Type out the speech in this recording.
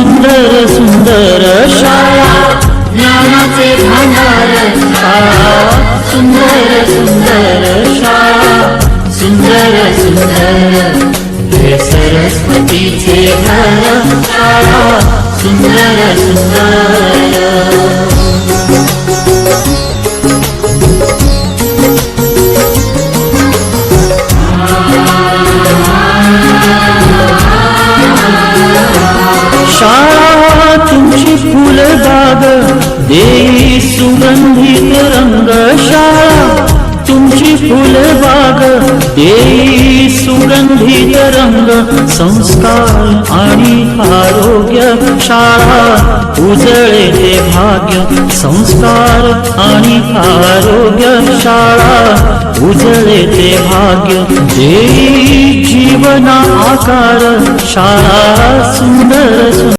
सुंदर सुंदर शाळा ज्ञानाचे भांडार शाळा सुंदर सुंदर शाळा सुंदर सुंदर हे सरस्वतीचे घर शाळा सुंदर सुंदर शाळा तुमची फुलबाग देई सुगंधित रंग शाळा तुमची फुलबाग देई सुगंधित रंग संस्कार आणि आरोग्य शाळा उजळे ते भाग्य संस्कार आणि आरोग्य शाळा उजळे ते भाग्य देई जीवना आकार शाळा सुंदर